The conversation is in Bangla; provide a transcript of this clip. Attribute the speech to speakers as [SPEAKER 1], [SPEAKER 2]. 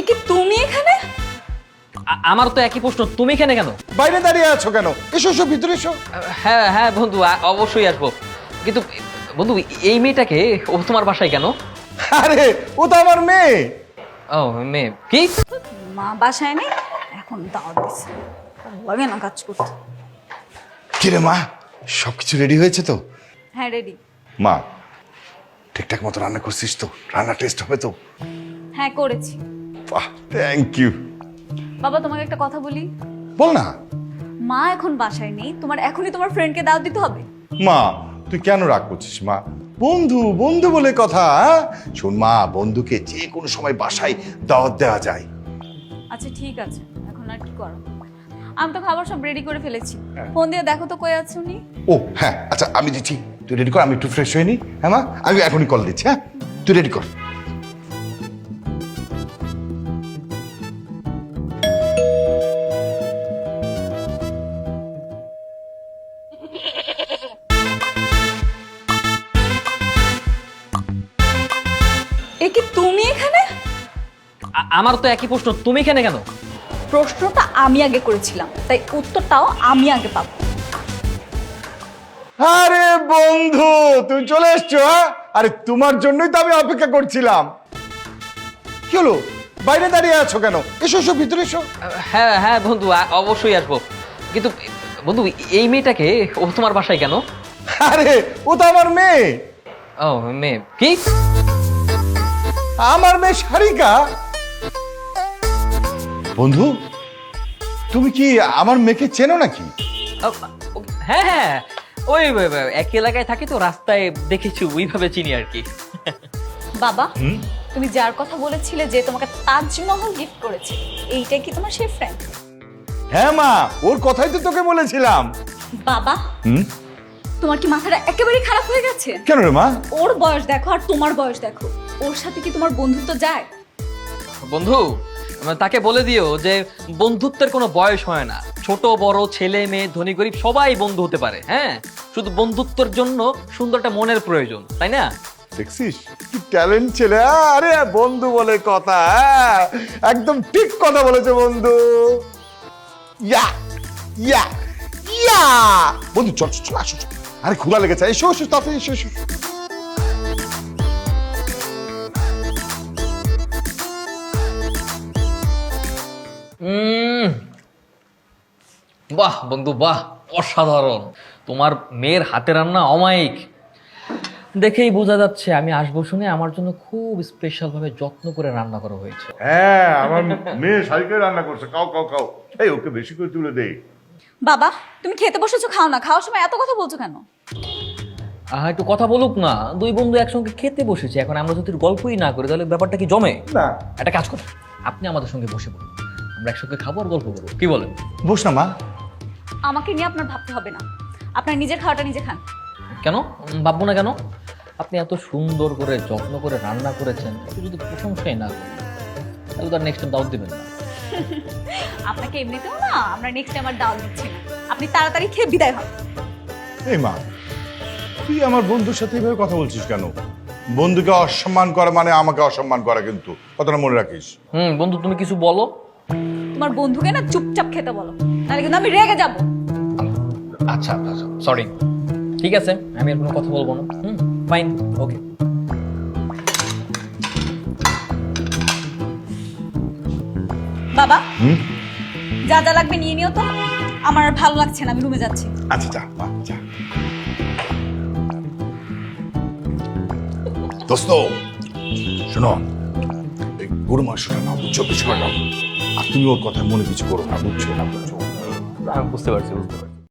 [SPEAKER 1] কি তুমি এখানে?
[SPEAKER 2] আমার তো একই প্রশ্ন, তুমি এখানে কেন?
[SPEAKER 3] বাইরে দাঁড়িয়ে আছো কেন? এসো এসো, ভিতরে এসো।
[SPEAKER 2] হ্যাঁ হ্যাঁ বন্ধু, অবশ্যই আসবো, কিন্তু বন্ধু এই মেয়েটাকে, ও তোমার বাসায় কেন?
[SPEAKER 3] আরে ও তো আমার মেয়ে।
[SPEAKER 2] ও মেয়ে কি?
[SPEAKER 1] মা বাসায় নেই, এখন দাওয়াত দিছে, লাগে না কাজ করতে।
[SPEAKER 3] কিরে মা, সবকিছু রেডি হয়েছে তো?
[SPEAKER 1] হ্যাঁ রেডি।
[SPEAKER 3] মা ঠিকঠাক মতো রান্না করছিস তো? রান্না টেস্ট হবে তো?
[SPEAKER 1] হ্যাঁ করেছি।
[SPEAKER 3] বাহ, থ্যাংক ইউ।
[SPEAKER 1] বাবা তোমাকে একটা কথা বলি,
[SPEAKER 3] বল না।
[SPEAKER 1] মা এখন বাসায় নেই, তোমার এখনই তোমার ফ্রেন্ডকে দাওয়াত দিতে হবে।
[SPEAKER 3] মা তুই কেন রাগ করছিস মা? বন্ধু বন্ধু বলে কথা, হ্যাঁ? শোন মা, বন্ধুকে যে কোনো সময় বাসায় দাওয়াত দেওয়া যায়।
[SPEAKER 1] আচ্ছা ঠিক আছে, এখন আর কি করো? আমি তো খাবার সব রেডি করে ফেলেছি, ফোন দিয়ে দেখো তো কই আছো নি।
[SPEAKER 3] ও হ্যাঁ, আচ্ছা আমি দিচ্ছি, তুই রেডি কর, আমি একটু ফ্রেশ হয়ে নিই। হ্যাঁ মা, আমি এখনই কল দিচ্ছি। হ্যাঁ তুই রেডি কর।
[SPEAKER 1] এ কি তুমি এখানে?
[SPEAKER 2] আমার তো একই প্রশ্ন, তুমি এখানে কেন?
[SPEAKER 1] প্রশ্নটা আমি আগে করেছিলাম, তাই উত্তরটাও আমি আগে পাবো।
[SPEAKER 3] আরে বন্ধু তুমি চলে এসছো? হ্যাঁ, আরে তোমার জন্যই তো আমি অপেক্ষা করছিলাম। কি হলো, বাইরে দাঁড়িয়ে আছো কেন? এসো এসো, ভিতরে এসো।
[SPEAKER 2] হ্যাঁ হ্যাঁ বন্ধু, অবশ্যই আসবো, কিন্তু বন্ধু এই মেয়েটাকে, ও তোমার বাসায় কেন?
[SPEAKER 3] আরে ও তো আমার মেয়ে।
[SPEAKER 2] ও মেয়ে কি?
[SPEAKER 3] আমার মেয়ে সারিকা। বন্ধু তুমি কি আমার মেয়েকে চেনো নাকি?
[SPEAKER 2] হ্যাঁ হ্যাঁ, ওই এক এলাকায় থাকি তো, রাস্তায় দেখেছি, ওইভাবে চিনি আর কি।
[SPEAKER 1] বাবা তুমি যার কথা বলেছিলে যে তোমাকে তাজমহল গিফট করেছে, এইটাই কি তোমার সেই ফ্রেন্ড?
[SPEAKER 3] হ্যাঁ মা, ওর কথাই তো তোকে বলেছিলাম।
[SPEAKER 1] বাবা তোমার কি মাথাটা একেবারে খারাপ হয়ে গেছে?
[SPEAKER 3] কেন রে মা?
[SPEAKER 1] ওর বয়স দেখো আর তোমার বয়স দেখো, ওর সাথে কি তোমার বন্ধুত্ব যায়?
[SPEAKER 2] বন্ধু তাকে বলে দিও যে বন্ধুত্বের কোনো বয়স হয় না, ছোট বড় ছেলে মেয়ে ধনী গরিব সবাই বন্ধু হতে পারে। হ্যাঁ, শুধু বন্ধুত্বের জন্য সুন্দরটা মনের প্রয়োজন, তাই না?
[SPEAKER 3] দেখছিস কি ট্যালেন্ট ছেলে। আরে বন্ধু বলে কথা, হ্যাঁ, একদম ঠিক কথা বলেছে বন্ধু। ইয়া ইয়া ইয়া বন্ধু, চল চল আসো। আরে ক্ষুধা লেগেছে, এসো এসো, তাড়াতাড়ি এসো এসো।
[SPEAKER 2] বাহ বন্ধু বাহ, অসাধারণ, তোমার মেয়ের হাতে রান্না অমায়িক। দেখেই বোঝা যাচ্ছে আমি আসবো শুনে আমার জন্য খুব স্পেশাল ভাবে যত্ন করে রান্না করা হয়েছে।
[SPEAKER 3] হ্যাঁ, আমার মেয়ে সারিকা রান্না করছে, খাও খাও খাও। এই ওকে বেশি করে তুলে দে।
[SPEAKER 1] বাবা তুমি খেতে বসেছো, খাও না, খাওয়ার সময় এত কথা বলছো কেন?
[SPEAKER 2] একটু কথা বলুক না, দুই বন্ধু একসঙ্গে খেতে বসেছে, এখন আমরা যদি গল্পই না করি তাহলে ব্যাপারটা কি জমে
[SPEAKER 3] না।
[SPEAKER 2] একটা কাজ করো, আপনি আমাদের সঙ্গে বসে পড়ুন, আমরা একসঙ্গে খাবো আর গল্প করবো, কি বলেন?
[SPEAKER 3] বস না মা।
[SPEAKER 1] আমাকে নিয়ে আপনার ভাবতে হবে না, আপনার নিজের খাওয়াটা নিজে খান।
[SPEAKER 2] কেন ভাববো না কেন? আপনি এত সুন্দর করে যত্ন করে রান্না করেছেন, একটু যদি প্রশংসাই না করেন তাহলে তার নেক্সট টাইম দাওয়াত দিবেন না।
[SPEAKER 1] আপনাকে এমনিতেও না আমরা নেক্সট টাইম আর দাওয়াত দিচ্ছি না, আপনি তাড়াতাড়ি খেয়ে বিদায় হন।
[SPEAKER 3] এই মা, তুই আমার বন্ধুর সাথে এইভাবে কথা বলছিস কেন? বন্ধুকে অসম্মান করা মানে আমাকে অসম্মান করা, কিন্তু কথাটা মনে রাখিস।
[SPEAKER 2] বন্ধু তুমি কিছু বলো।
[SPEAKER 1] তোমার বন্ধুকে না চুপচাপ খেতে বলো, তাহলে কিন্তু আমি রেগে যাব।
[SPEAKER 2] আচ্ছা আচ্ছা সরি, ঠিক আছে, আমি আর কোনো কথা বলবো না। ফাইন, ওকে।
[SPEAKER 1] বাবা যা যা লাগবে নিয়ে নিও তো, আমার আর ভালো লাগছে না, আমি রুমে যাচ্ছি।
[SPEAKER 3] আচ্ছা যা মা যা। দোস্ত শোনো, এই গরু মাংসটা নাও, বুঝছো, বেশি করে নাও। আর তুমি ওর কথা মনে কিছু করো না, বুঝছো না? বুঝছো?
[SPEAKER 2] বুঝতে পারছি বুঝতে পারছি।